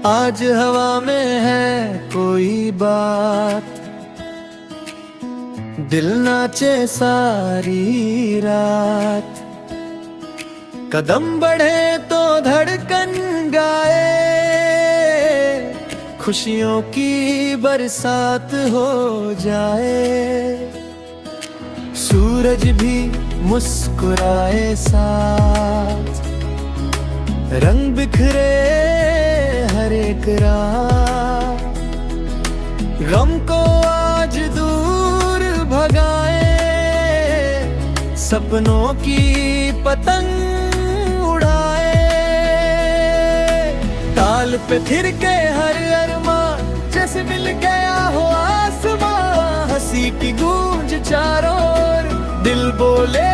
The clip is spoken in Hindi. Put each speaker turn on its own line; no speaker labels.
आज हवा में है कोई बात, दिल नाचे सारी रात। कदम बढ़े तो धड़कन गाए, खुशियों की बरसात हो जाए। सूरज भी मुस्कुराए साथ, रंग बिखरे हर एक रात। गम को आज दूर भगाए, सपनों की पतंग उड़ाए। ताल पे फिर के हर अरमान, जैसे मिल गया हो आसमां। हंसी की गूंज चारों ओर, दिल बोले